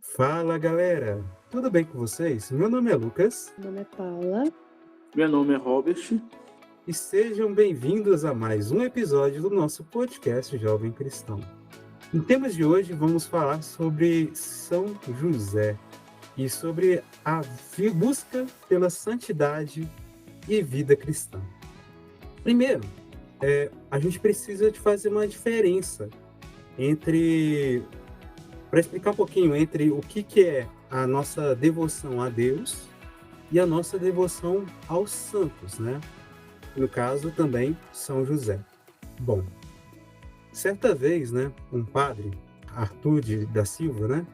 Fala galera, tudo bem com vocês? Meu nome é Lucas Meu nome é Paula. Meu nome é Robert. e sejam bem-vindos a mais um episódio do nosso podcast Jovem Cristão. Em temas de hoje vamos falar sobre São José e sobre a busca pela santidade e vida cristã. Primeiro, a gente precisa de fazer uma diferença para explicar um pouquinho entre o que é a nossa devoção a Deus e a nossa devoção aos santos, né? No caso, também São José. Bom, certa vez, né, um padre, Arthur da Silva, né,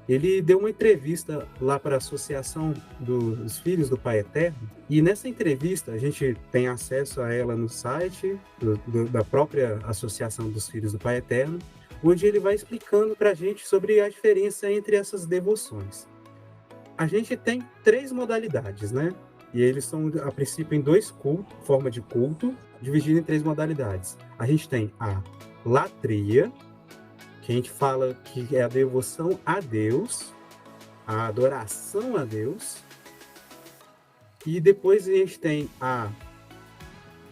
ele deu uma entrevista lá para a Associação dos Filhos do Pai Eterno, e nessa entrevista a gente tem acesso a ela no site da própria Associação dos Filhos do Pai Eterno, onde ele vai explicando para a gente sobre a diferença entre essas devoções. A gente tem 3 modalidades, né? E eles são, a princípio, em 2 formas de culto, dividido em 3 modalidades. A gente tem a latria, que a gente fala que é a devoção a Deus, a adoração a Deus. E depois a gente tem a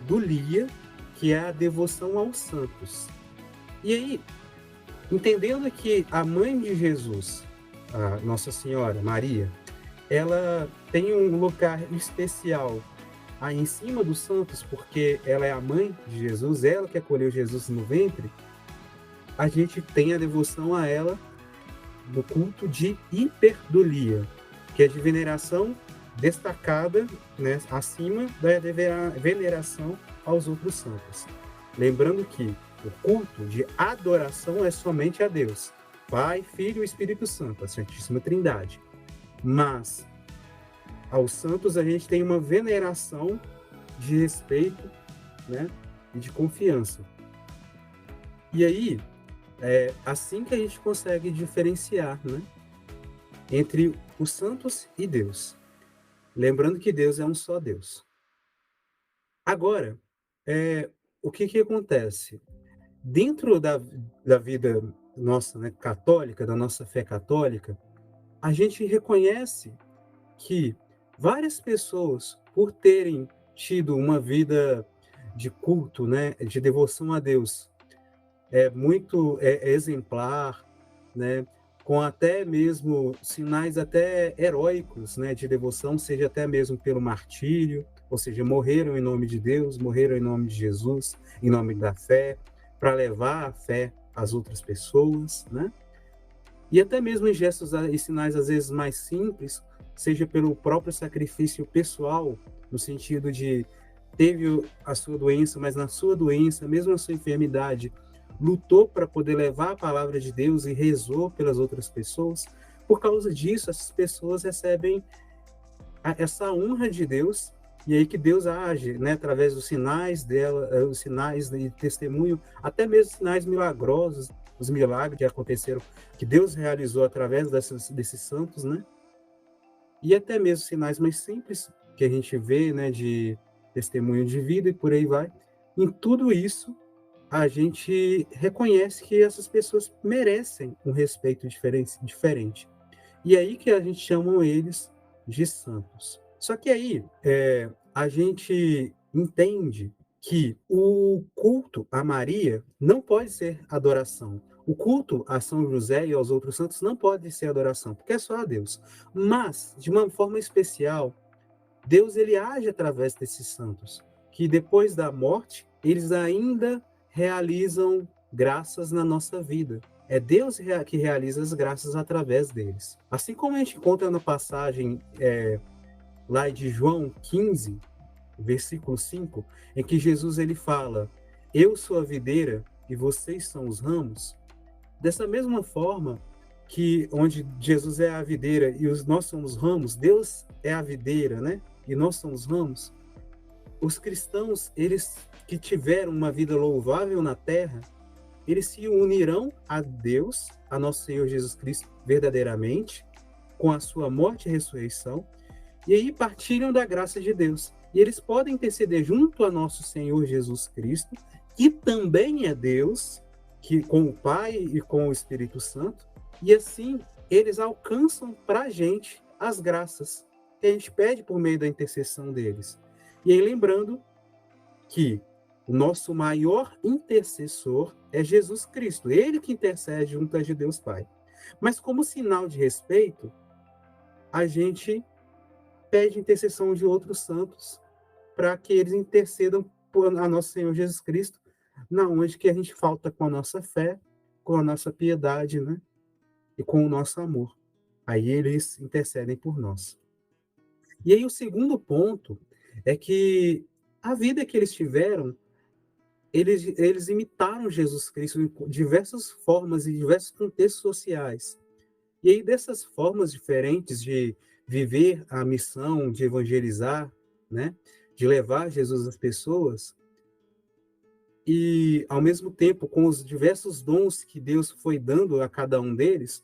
dulia, que é a devoção aos santos. E aí, entendendo que a mãe de Jesus, a Nossa Senhora, Maria, ela tem um lugar especial aí em cima dos santos, porque ela é a mãe de Jesus, ela que acolheu Jesus no ventre, a gente tem a devoção a ela no culto de hiperdulia, que é de veneração destacada, né, acima da veneração aos outros santos. Lembrando que o culto de adoração é somente a Deus, Pai, Filho e Espírito Santo, a Santíssima Trindade. Mas aos santos a gente tem uma veneração de respeito, né, e de confiança. E aí, é assim que a gente consegue diferenciar, né, entre os santos e Deus. Lembrando que Deus é um só Deus. Agora, o que acontece? Dentro da vida nossa, né, católica, da nossa fé católica, a gente reconhece que várias pessoas, por terem tido uma vida de culto, né, de devoção a Deus, muito exemplar, né, com até mesmo sinais até heróicos, né, de devoção, seja até mesmo pelo martírio, ou seja, morreram em nome de Deus, morreram em nome de Jesus, em nome da fé, para levar a fé às outras pessoas, né? E até mesmo em gestos e sinais às vezes mais simples, seja pelo próprio sacrifício pessoal, no sentido de teve a sua doença, mas na sua doença, mesmo na sua enfermidade, lutou para poder levar a palavra de Deus e rezou pelas outras pessoas. Por causa disso, essas pessoas recebem essa honra de Deus, e aí que Deus age, né, através dos sinais dela, os sinais de testemunho, até mesmo sinais milagrosos, os milagres que aconteceram, que Deus realizou através desses santos, né? E até mesmo sinais mais simples que a gente vê, né, de testemunho de vida e por aí vai. Em tudo isso, a gente reconhece que essas pessoas merecem um respeito diferente. E aí que a gente chama eles de santos. Só que aí a gente entende que o culto a Maria não pode ser adoração. O culto a São José e aos outros santos não pode ser adoração, porque é só a Deus. Mas, de uma forma especial, Deus ele age através desses santos, que depois da morte, eles ainda realizam graças na nossa vida. É Deus que realiza as graças através deles. Assim como a gente encontra na passagem lá de João 15, versículo 5, em que Jesus ele fala: eu sou a videira e vocês são os ramos. Dessa mesma forma que onde Jesus é a videira e nós somos ramos, Deus é a videira, né? E nós somos ramos. Os cristãos, eles que tiveram uma vida louvável na terra, eles se unirão a Deus, a nosso Senhor Jesus Cristo, verdadeiramente, com a sua morte e ressurreição, e aí partilham da graça de Deus. E eles podem interceder junto a nosso Senhor Jesus Cristo, que também é Deus, que com o Pai e com o Espírito Santo, e assim eles alcançam para a gente as graças que a gente pede por meio da intercessão deles. E aí, lembrando que o nosso maior intercessor é Jesus Cristo, ele que intercede junto a Deus Pai. Mas como sinal de respeito, a gente pede intercessão de outros santos para que eles intercedam por a nosso Senhor Jesus Cristo, na onde que a gente falta com a nossa fé, com a nossa piedade, né? E com o nosso amor. Aí eles intercedem por nós. E aí o segundo ponto é que a vida que eles tiveram, eles imitaram Jesus Cristo em diversas formas e diversos contextos sociais. E aí dessas formas diferentes de viver a missão de evangelizar, né, de levar Jesus às pessoas, e ao mesmo tempo com os diversos dons que Deus foi dando a cada um deles,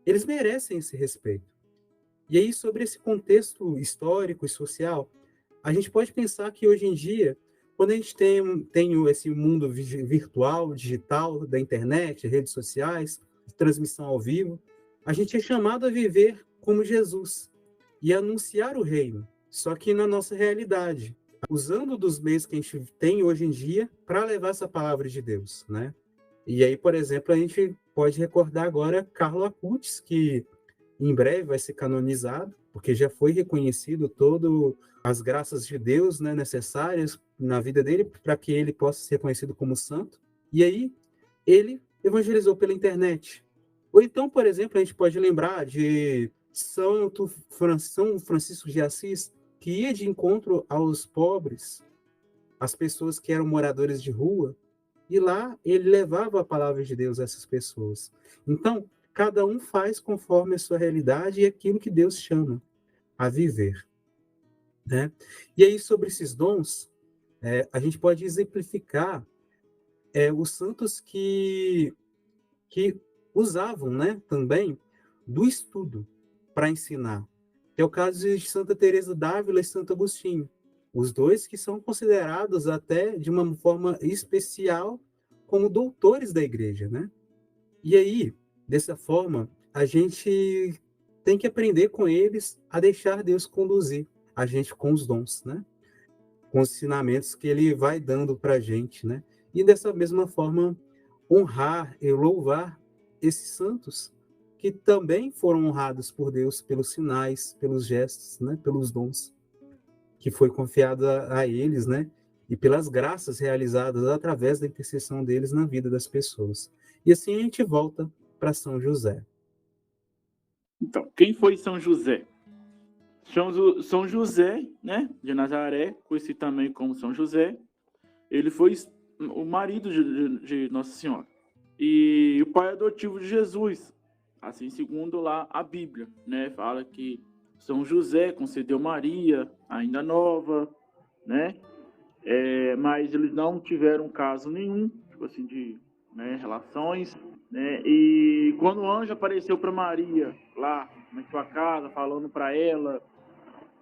eles merecem esse respeito. E aí sobre esse contexto histórico e social, a gente pode pensar que hoje em dia, quando a gente tem esse mundo virtual, digital, da internet, redes sociais, transmissão ao vivo, a gente é chamado a viver como Jesus e anunciar o reino, só que na nossa realidade, usando dos meios que a gente tem hoje em dia para levar essa palavra de Deus, né? E aí, por exemplo, a gente pode recordar agora Carlo Acutis, que em breve vai ser canonizado, porque já foi reconhecido todas as graças de Deus, né, necessárias na vida dele para que ele possa ser reconhecido como santo. E aí ele evangelizou pela internet. Ou então, por exemplo, a gente pode lembrar de São Francisco de Assis, que ia de encontro aos pobres, às pessoas que eram moradores de rua, e lá ele levava a palavra de Deus a essas pessoas. Então, cada um faz conforme a sua realidade e aquilo que Deus chama a viver, né? E aí, sobre esses dons, a gente pode exemplificar os santos que usavam, né, também do estudo para ensinar. É o caso de Santa Teresa d'Ávila e Santo Agostinho, os dois que são considerados até de uma forma especial como doutores da igreja, né? E aí, dessa forma, a gente tem que aprender com eles a deixar Deus conduzir a gente com os dons, né? Com os ensinamentos que ele vai dando para a gente, né? E dessa mesma forma, honrar e louvar esses santos que também foram honrados por Deus pelos sinais, pelos gestos, né? Pelos dons que foi confiado a eles, né? E pelas graças realizadas através da intercessão deles na vida das pessoas. E assim a gente volta para São José. Então, quem foi São José? São José, né, de Nazaré, conhecido também como São José, ele foi o marido de Nossa Senhora e o pai adotivo de Jesus, assim segundo lá a Bíblia, né, fala que São José concedeu Maria, ainda nova, né, mas eles não tiveram caso nenhum, tipo assim, de, né, relações, né, e quando o anjo apareceu para Maria lá na sua casa, falando para ela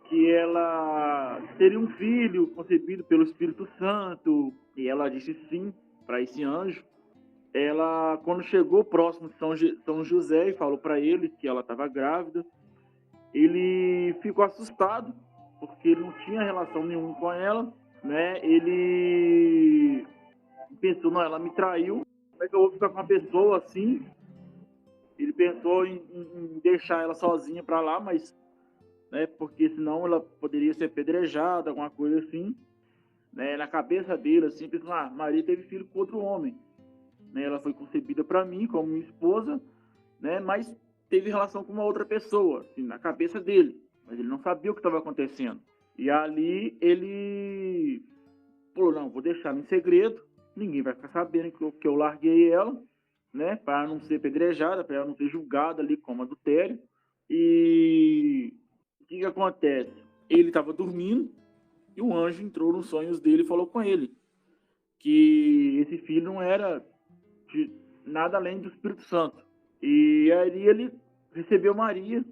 que ela teria um filho concebido pelo Espírito Santo, e ela disse sim para esse anjo. Ela, quando chegou próximo de São José e falou para ele que ela estava grávida, ele ficou assustado, porque ele não tinha relação nenhuma com ela, né? Ele pensou, não, ela me traiu, como é que eu vou ficar com uma pessoa assim? Ele pensou em deixar ela sozinha para lá, mas, né, porque senão ela poderia ser apedrejada, alguma coisa assim, né? Na cabeça dele, assim, pensou, Maria teve filho com outro homem, né? Ela foi concebida para mim como minha esposa, né? Mas teve relação com uma outra pessoa, assim, na cabeça dele, mas ele não sabia o que estava acontecendo. E ali ele falou, não, vou deixar em segredo, ninguém vai ficar sabendo que eu larguei ela, né? Para não ser apedrejada, para ela não ser julgada ali como adultério. E o que acontece? Ele estava dormindo e um anjo entrou nos sonhos dele e falou com ele que esse filho não era de nada além do Espírito Santo. E aí ele recebeu Maria,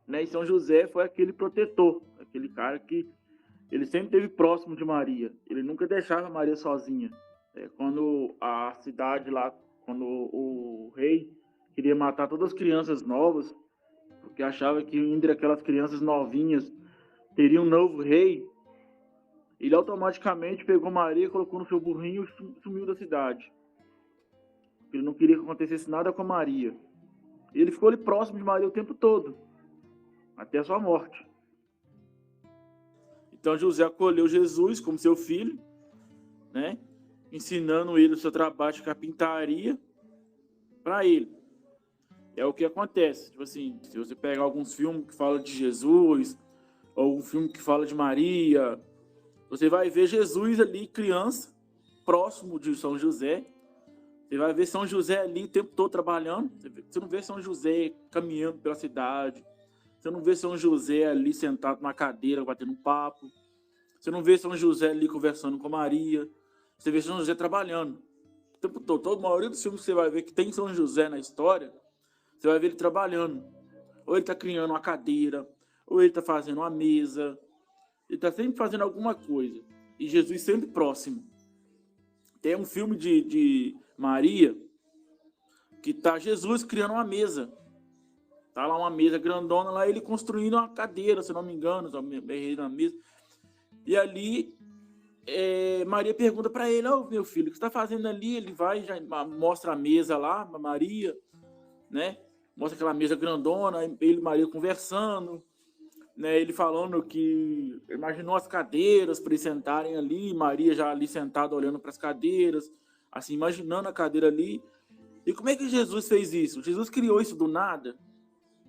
né? E São José foi aquele protetor, aquele cara que ele sempre esteve próximo de Maria. Ele nunca deixava Maria sozinha. Quando a cidade lá, quando o rei queria matar todas as crianças novas, porque achava que entre aquelas crianças novinhas teria um novo rei. Ele automaticamente pegou Maria, colocou no seu burrinho e sumiu da cidade. Ele não queria que acontecesse nada com Maria. Ele ficou ali próximo de Maria o tempo todo, até a sua morte. Então José acolheu Jesus como seu filho, né? Ensinando ele o seu trabalho de carpintaria para ele. É o que acontece. Tipo assim, se você pegar alguns filmes que falam de Jesus, ou um filme que fala de Maria, você vai ver Jesus ali, criança, próximo de São José. Você vai ver São José ali o tempo todo trabalhando. Você não vê São José caminhando pela cidade. Você não vê São José ali sentado numa cadeira, batendo um papo. Você não vê São José ali conversando com Maria. Você vê São José trabalhando o tempo todo. A maioria dos filmes que você vai ver que tem São José na história, você vai ver ele trabalhando. Ou ele está criando uma cadeira, ou ele está fazendo uma mesa. Ele está sempre fazendo alguma coisa. E Jesus sempre próximo. Tem um filme de Maria que tá Jesus criando uma mesa. Tá lá uma mesa grandona, lá ele construindo uma cadeira, se não me engano, na mesa. E ali Maria pergunta para ele: "Ô, meu filho, o que você está fazendo ali?" Ele vai, já mostra a mesa lá, a Maria, né? Mostra aquela mesa grandona, ele e Maria conversando, né? Ele falando que imaginou as cadeiras para eles sentarem ali, Maria já ali sentada olhando para as cadeiras, assim, imaginando a cadeira ali. E como é que Jesus fez isso? Jesus criou isso do nada?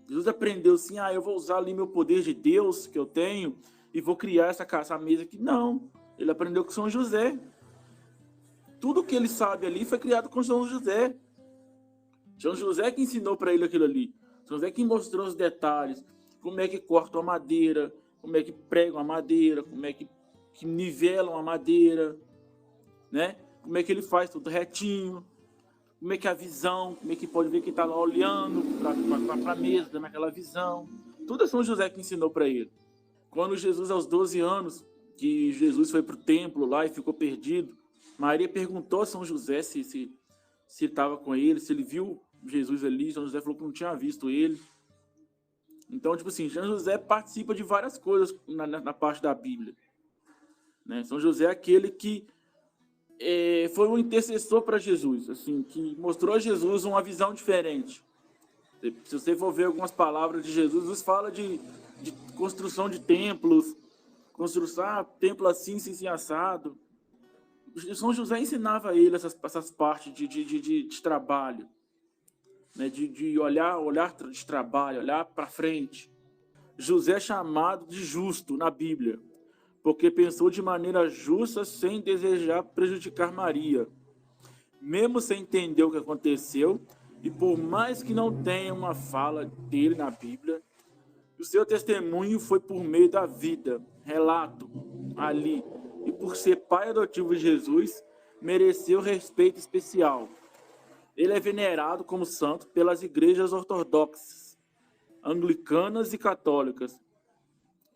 Jesus aprendeu assim: eu vou usar ali meu poder de Deus que eu tenho e vou criar essa mesa aqui. Não, ele aprendeu com São José. Tudo que ele sabe ali foi criado com São José. São José que ensinou para ele aquilo ali. São José que mostrou os detalhes. Como é que cortam a madeira, como é que pregam a madeira, como é que nivelam a madeira, né? Como é que ele faz tudo retinho, como é que a visão, como é que pode ver que está lá olhando para a mesa, dando aquela visão. Tudo é São José que ensinou para ele. Quando Jesus, aos 12 anos, que Jesus foi para o templo lá e ficou perdido, Maria perguntou a São José se estava com ele, se ele viu Jesus ali. São José falou que não tinha visto ele. Então, tipo assim, São José participa de várias coisas na parte da Bíblia, né? São José é aquele que foi um intercessor para Jesus, assim, que mostrou a Jesus uma visão diferente. Se você for ver algumas palavras de Jesus, Jesus fala de construção de templos, construção, templo assim, assim, assado. São José ensinava a ele essas partes de trabalho, né? De olhar de trabalho, olhar para frente. José é chamado de justo na Bíblia, porque pensou de maneira justa sem desejar prejudicar Maria, mesmo sem entender o que aconteceu, e por mais que não tenha uma fala dele na Bíblia, o seu testemunho foi por meio da vida, relato ali, e por ser pai adotivo de Jesus, mereceu respeito especial. Ele é venerado como santo pelas igrejas ortodoxas, anglicanas e católicas,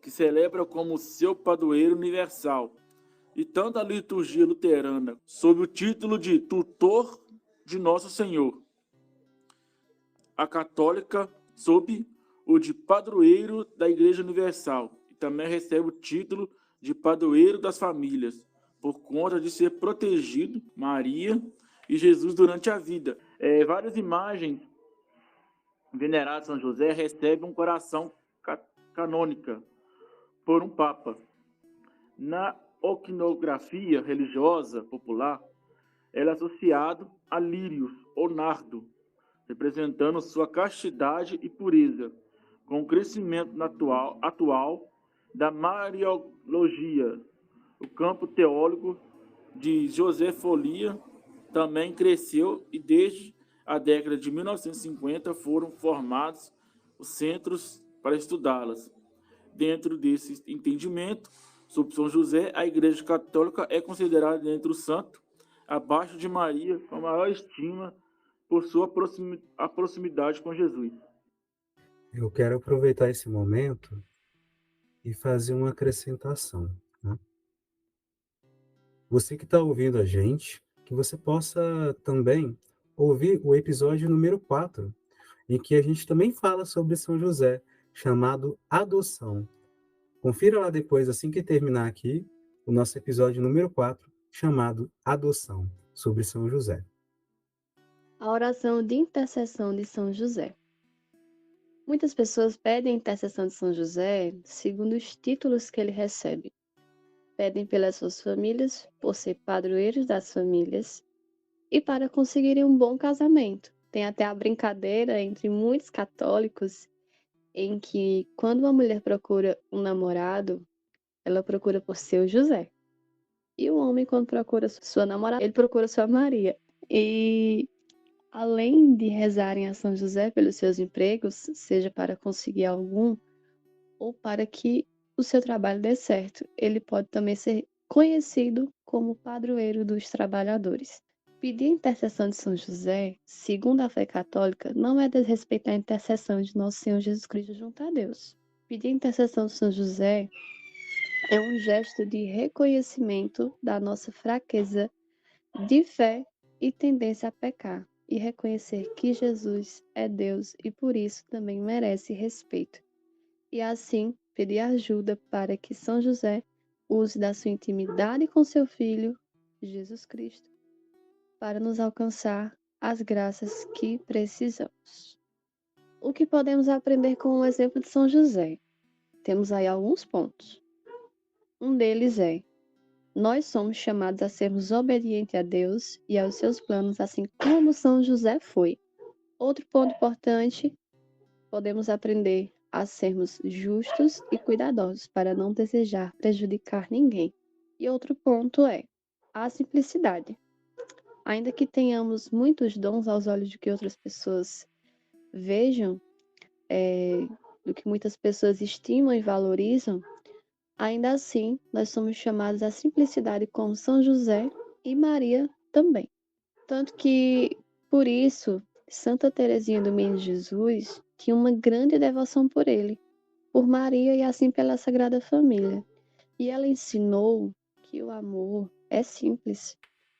que celebram como seu padroeiro universal, e tanto a liturgia luterana, sob o título de tutor de Nosso Senhor, a católica sob o de padroeiro da Igreja Universal, e também recebe o título de padroeiro das famílias, por conta de ser protegido Maria e Jesus durante a vida. Várias imagens veneradas de São José recebem um coração canônica por um papa. Na iconografia religiosa popular, ela é associado a lírios ou nardo, representando sua castidade e pureza, com o crescimento atual da Mariologia. O campo teólogo de José Folia também cresceu e desde a década de 1950 foram formados os centros para estudá-las. Dentro desse entendimento, sob São José, a Igreja Católica é considerada entre os santos, abaixo de Maria, com a maior estima por sua proximidade com Jesus. Eu quero aproveitar esse momento e fazer uma acrescentação, né? Você que está ouvindo a gente, que você possa também ouvir o episódio número 4 em que a gente também fala sobre São José, chamado Adoção. Confira lá depois, assim que terminar aqui, o nosso episódio número 4, chamado Adoção, sobre São José. A oração de intercessão de São José. Muitas pessoas pedem a intercessão de São José segundo os títulos que ele recebe. Pedem pelas suas famílias, por ser padroeiros das famílias, e para conseguirem um bom casamento. Tem até a brincadeira entre muitos católicos em que, quando uma mulher procura um namorado, ela procura por seu José. E o homem, quando procura sua namorada, ele procura sua Maria. E além de rezarem a São José pelos seus empregos, seja para conseguir algum ou para que o seu trabalho dê certo, ele pode também ser conhecido como padroeiro dos trabalhadores. Pedir a intercessão de São José, segundo a fé católica, não é desrespeitar a intercessão de Nosso Senhor Jesus Cristo junto a Deus. Pedir a intercessão de São José é um gesto de reconhecimento da nossa fraqueza de fé e tendência a pecar, e reconhecer que Jesus é Deus e por isso também merece respeito. E assim pedir ajuda para que São José use da sua intimidade com seu Filho, Jesus Cristo, para nos alcançar as graças que precisamos. O que podemos aprender com o exemplo de São José? Temos aí alguns pontos. Um deles é: nós somos chamados a sermos obedientes a Deus e aos seus planos, assim como São José foi. Outro ponto importante, podemos aprender a sermos justos e cuidadosos para não desejar prejudicar ninguém. E outro ponto é a simplicidade. Ainda que tenhamos muitos dons aos olhos de que outras pessoas vejam, do que muitas pessoas estimam e valorizam, ainda assim nós somos chamados à simplicidade como São José e Maria também. Tanto que, por isso, Santa Teresinha do Menino Jesus tinha uma grande devoção por ele, por Maria e assim pela Sagrada Família. E ela ensinou que o amor é simples.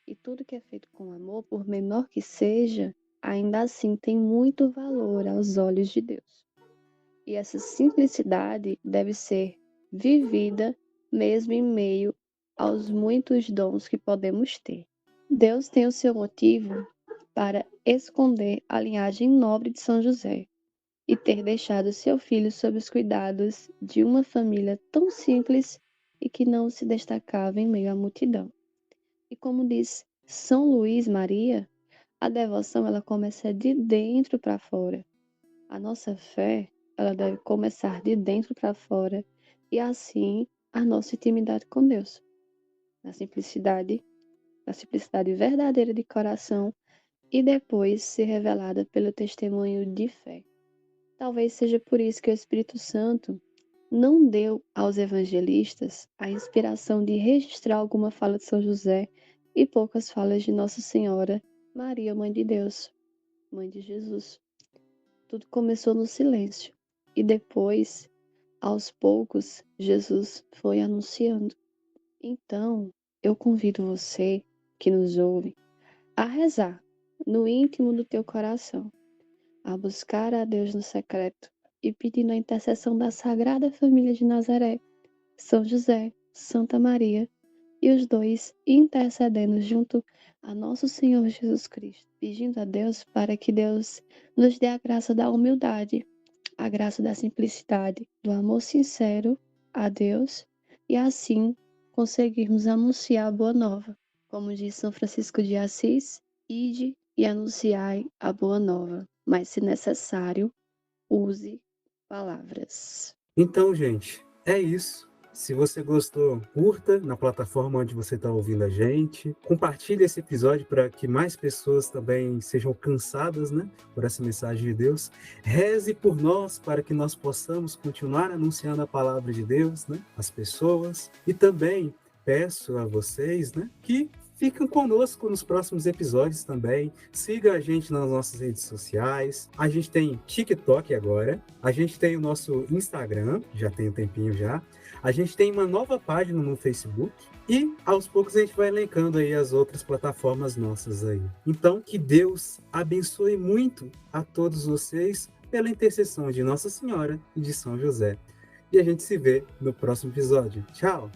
E tudo que é feito com amor, por menor que seja, ainda assim tem muito valor aos olhos de Deus. E essa simplicidade deve ser vivida mesmo em meio aos muitos dons que podemos ter. Deus tem o seu motivo para esconder a linhagem nobre de São José e ter deixado seu filho sob os cuidados de uma família tão simples e que não se destacava em meio à multidão. E como diz São Luís Maria, a devoção ela começa de dentro para fora. A nossa fé ela deve começar de dentro para fora e assim a nossa intimidade com Deus. Na simplicidade verdadeira de coração e depois ser revelada pelo testemunho de fé. Talvez seja por isso que o Espírito Santo não deu aos evangelistas a inspiração de registrar alguma fala de São José e poucas falas de Nossa Senhora, Maria, Mãe de Deus, Mãe de Jesus. Tudo começou no silêncio e depois, aos poucos, Jesus foi anunciando. Então, eu convido você que nos ouve a rezar no íntimo do teu coração, a buscar a Deus no secreto e pedindo a intercessão da Sagrada Família de Nazaré, São José, Santa Maria, e os dois intercedendo junto a nosso Senhor Jesus Cristo, pedindo a Deus para que Deus nos dê a graça da humildade, a graça da simplicidade, do amor sincero a Deus e assim conseguirmos anunciar a boa nova. Como diz São Francisco de Assis, ide e anunciai a boa nova, mas se necessário, use palavras. Então, gente, é isso. Se você gostou, curta na plataforma onde você está ouvindo a gente. Compartilhe esse episódio para que mais pessoas também sejam alcançadas, né, por essa mensagem de Deus. Reze por nós para que nós possamos continuar anunciando a palavra de Deus, né, às pessoas. E também peço a vocês, né, que Fiquem conosco nos próximos episódios também. Siga a gente nas nossas redes sociais. A gente tem TikTok agora. A gente tem o nosso Instagram, já tem um tempinho já. A gente tem uma nova página no Facebook. E aos poucos a gente vai elencando aí as outras plataformas nossas aí. Então, que Deus abençoe muito a todos vocês pela intercessão de Nossa Senhora e de São José. E a gente se vê no próximo episódio. Tchau!